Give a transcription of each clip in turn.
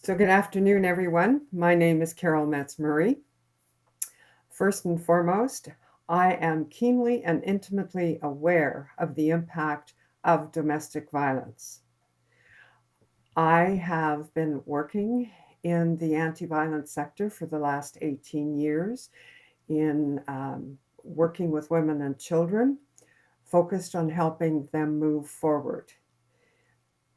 So good afternoon, everyone. My name is Carol Metz Murray. First and foremost, I am keenly and intimately aware of the impact of domestic violence. I have been working in the anti-violence sector for the last 18 years in working with women and children, focused on helping them move forward.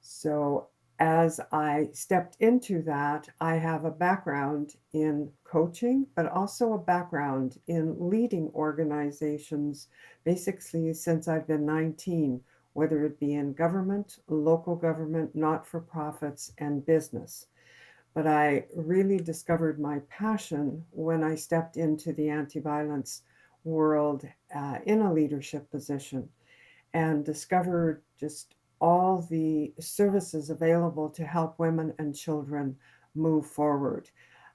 So as I stepped into that, I have a background in coaching, but also a background in leading organizations, basically since I've been 19, whether it be in government, local government, not-for-profits, and business. But I really discovered my passion when I stepped into the anti-violence world in a leadership position and discovered just all the services available to help women and children move forward.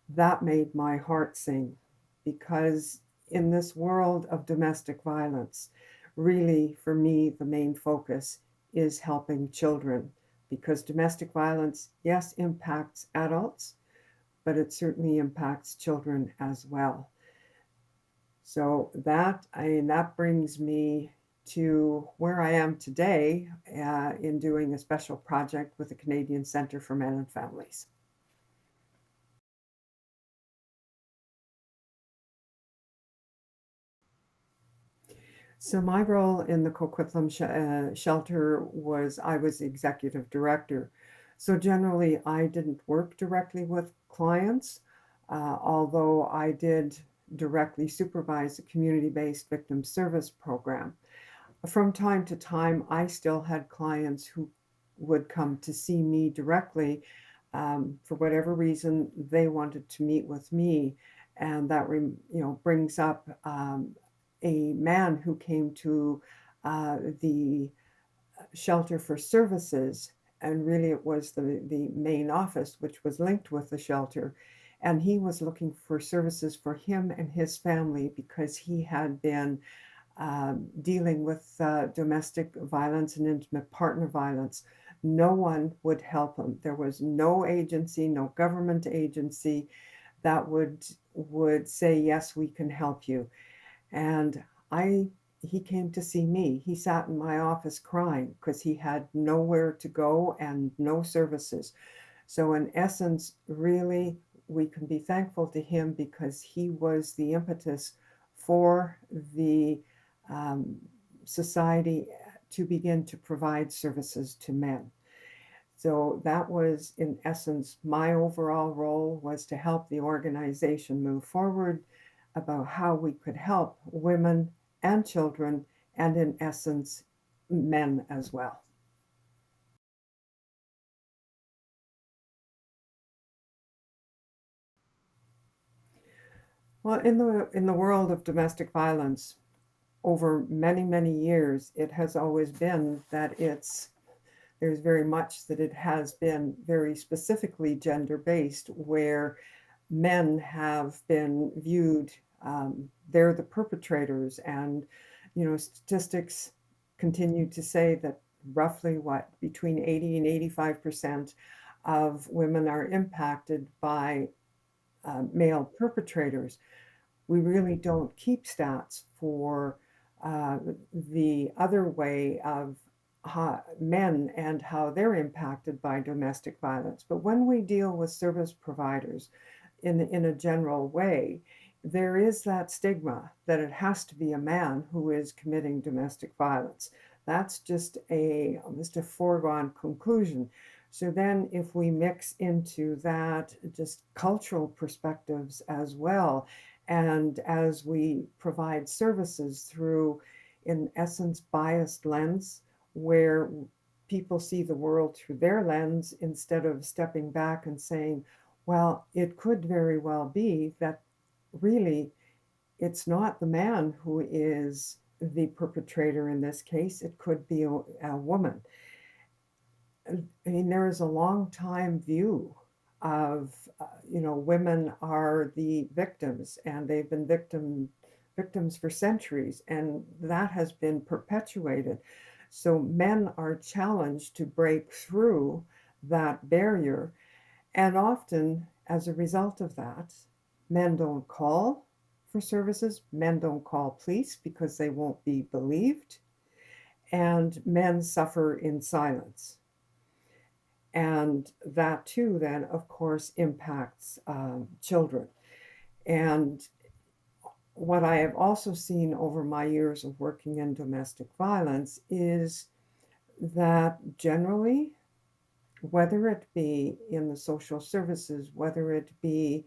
That made my heart sing because in this world of domestic violence, really for me, the main focus is helping children because domestic violence, yes, impacts adults, but it certainly impacts children as well. So that brings me to where I am today in doing a special project with the Canadian Centre for Men and Families. So my role in the Coquitlam shelter was I was the executive director. So generally, I didn't work directly with clients, although I did directly supervise a community-based victim service program. From time to time, I still had clients who would come to see me directly. For whatever reason, they wanted to meet with me, and that brings up a man who came to the shelter for services, and really it was the main office which was linked with the shelter, and he was looking for services for him and his family because he had been dealing with domestic violence and intimate partner violence. No one would help him. There was no agency, no government agency that would say, yes, we can help you. And he came to see me. He sat in my office crying because he had nowhere to go and no services. So in essence, really, we can be thankful to him because he was the impetus for the society to begin to provide services to men. So that was, in essence, my overall role was to help the organization move forward about how we could help women and children, and in essence, men as well. Well, in the world of domestic violence, over many, many years, it has always been that there's very much that it has been very specifically gender-based, where men have been viewed, they're the perpetrators, and statistics continue to say that roughly between 80 and 85% of women are impacted by male perpetrators. We really don't keep stats for the other way of men and how they're impacted by domestic violence. But when we deal with service providers in a general way, there is that stigma that it has to be a man who is committing domestic violence. That's just a foregone conclusion. So then if we mix into that just cultural perspectives as well, and as we provide services through, in essence, biased lens, where people see the world through their lens instead of stepping back and saying, well, it could very well be that really it's not the man who is the perpetrator in this case. It could be a woman. I mean, there is a long time view of, women are the victims, and they've been victims for centuries, and that has been perpetuated. So men are challenged to break through that barrier And often, as a result of that, men don't call for services, men don't call police because they won't be believed, and men suffer in silence. And that too, then, of course, impacts children. And what I have also seen over my years of working in domestic violence is that generally, whether it be in the social services, whether it be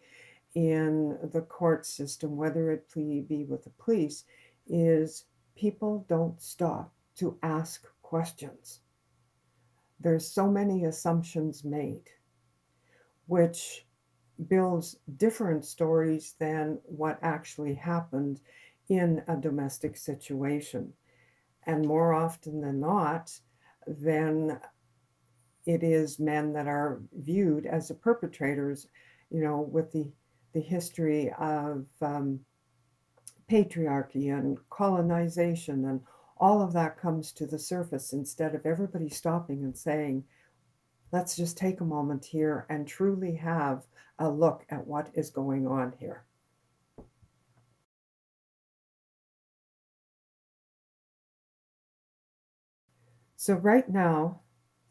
in the court system, whether it be with the police, is people don't stop to ask questions. There's so many assumptions made, which builds different stories than what actually happened in a domestic situation. And more often than not, then it is men that are viewed as the perpetrators, with the history of patriarchy and colonization, and all of that comes to the surface instead of everybody stopping and saying, let's just take a moment here and truly have a look at what is going on here. So, right now,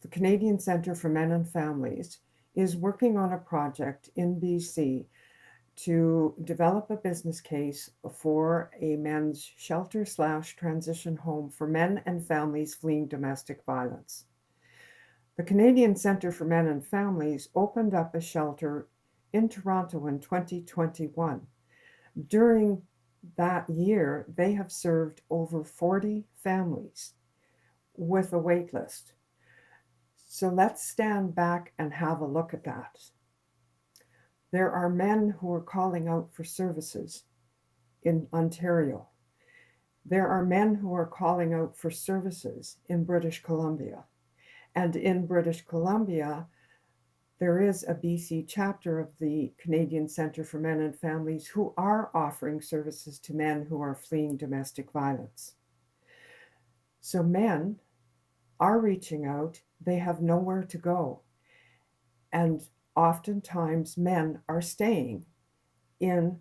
the Canadian Centre for Men and Families is working on a project in BC to develop a business case for a men's shelter/transition home for men and families fleeing domestic violence. The Canadian Centre for Men and Families opened up a shelter in Toronto in 2021. During that year, they have served over 40 families with a wait list. So let's stand back and have a look at that. There are men who are calling out for services in Ontario. There are men who are calling out for services in British Columbia. And in British Columbia, there is a BC chapter of the Canadian Centre for Men and Families who are offering services to men who are fleeing domestic violence. So men are reaching out, they have nowhere to go. And oftentimes men are staying in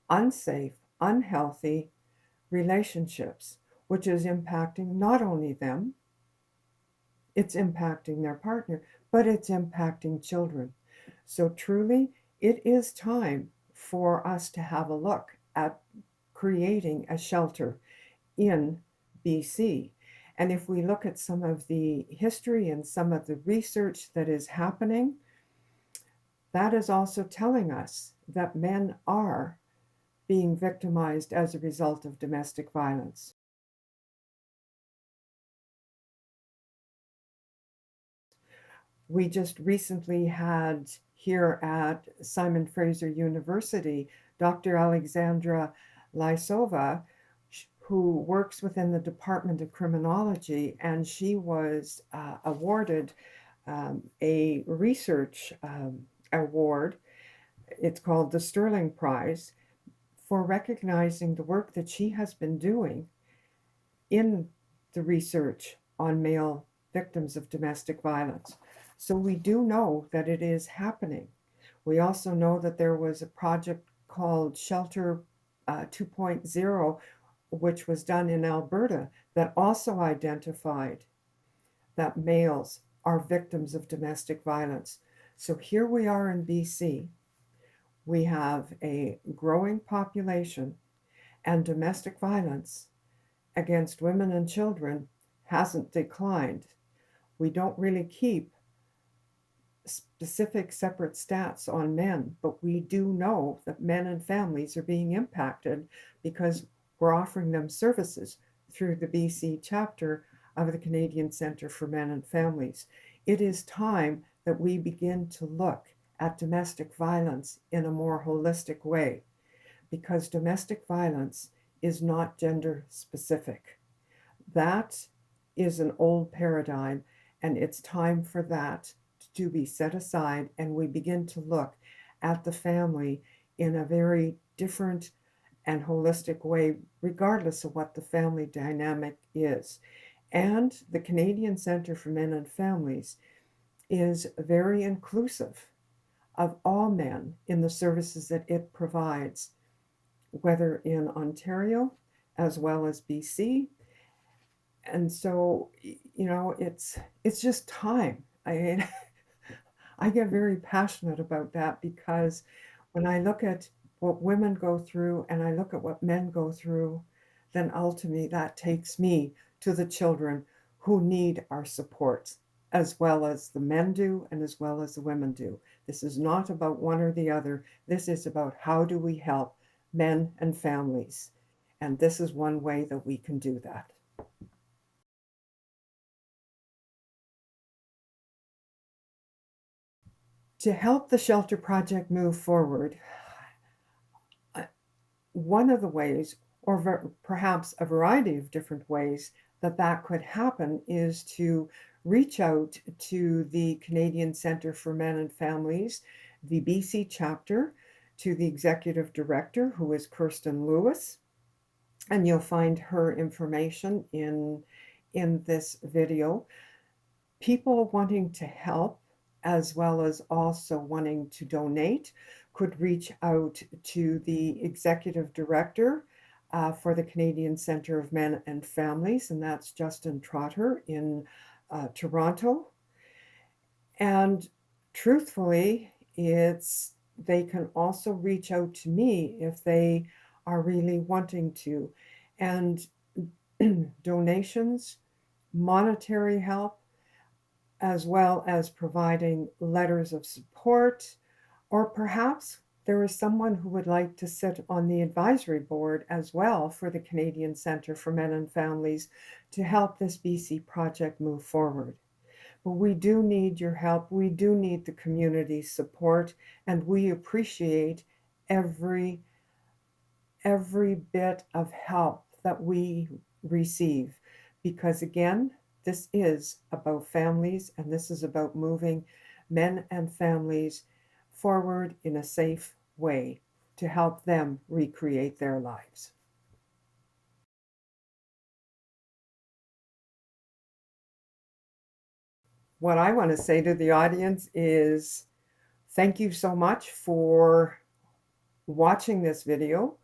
unsafe, unhealthy relationships, which is impacting not only them, it's impacting their partner, but it's impacting children. So truly, it is time for us to have a look at creating a shelter in BC. And if we look at some of the history and some of the research that is happening, that is also telling us that men are being victimized as a result of domestic violence. We just recently had here at Simon Fraser University Dr. Alexandra Lysova, who works within the Department of Criminology, and she was awarded a research award. It's called the Sterling Prize, for recognizing the work that she has been doing in the research on male victims of domestic violence. So we do know that it is happening. We also know that there was a project called Shelter 2.0, which was done in Alberta, that also identified that males are victims of domestic violence. So here we are in BC. We have a growing population, and domestic violence against women and children hasn't declined. We don't really keep specific separate stats on men, but we do know that men and families are being impacted because we're offering them services through the BC chapter of the Canadian Centre for Men and Families. It is time that we begin to look at domestic violence in a more holistic way, because domestic violence is not gender specific. That is an old paradigm, and it's time for that to be set aside, and we begin to look at the family in a very different and holistic way, regardless of what the family dynamic is. And the Canadian Centre for Men and Families is very inclusive of all men in the services that it provides, whether in Ontario as well as BC. And so, it's just time. I mean, I get very passionate about that because when I look at what women go through and I look at what men go through, then ultimately that takes me to the children who need our support, as well as the men do and as well as the women do. This is not about one or the other. This is about how do we help men and families. And this is one way that we can do that. To help the Shelter Project move forward, one of the ways, or perhaps a variety of different ways, that could happen is to reach out to the Canadian Centre for Men and Families, the BC chapter, to the executive director, who is Kristen Lewis, and you'll find her information in this video. People wanting to help, as well as also wanting to donate, could reach out to the executive director for the Canadian Centre of Men and Families, and that's Justin Trotter in Toronto. And truthfully, they can also reach out to me if they are really wanting to. And donations, monetary help, as well as providing letters of support, or perhaps there is someone who would like to sit on the advisory board as well for the Canadian Centre for Men and Families to help this BC project move forward. But we do need your help. We do need the community support, and we appreciate every bit of help that we receive, because again, this is about families, and this is about moving men and families forward in a safe way to help them recreate their lives. What I want to say to the audience is thank you so much for watching this video,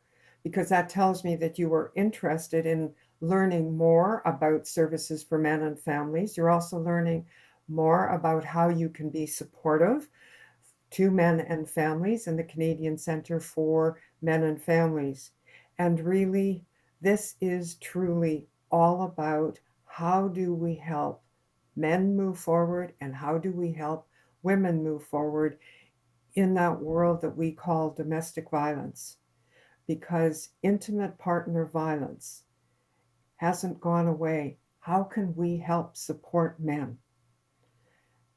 because that tells me that you are interested in learning more about services for men and families. You're also learning more about how you can be supportive to men and families in the Canadian Centre for Men and Families. And really, this is truly all about how do we help men move forward and how do we help women move forward in that world that we call domestic violence. Because intimate partner violence hasn't gone away. How can we help support men?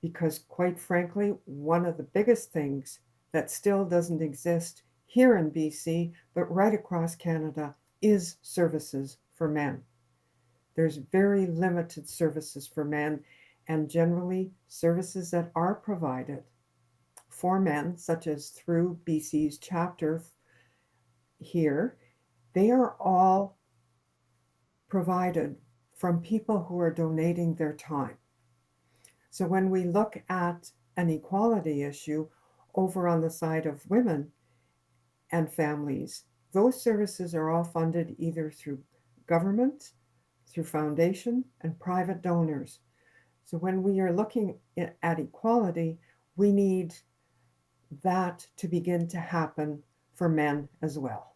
Because quite frankly, one of the biggest things that still doesn't exist here in BC, but right across Canada, is services for men. There's very limited services for men, and generally services that are provided for men, such as through BC's chapter here, they are all provided from people who are donating their time. So when we look at an equality issue over on the side of women and families, those services are all funded either through government, through foundation, and private donors. So when we are looking at equality, we need that to begin to happen for men as well.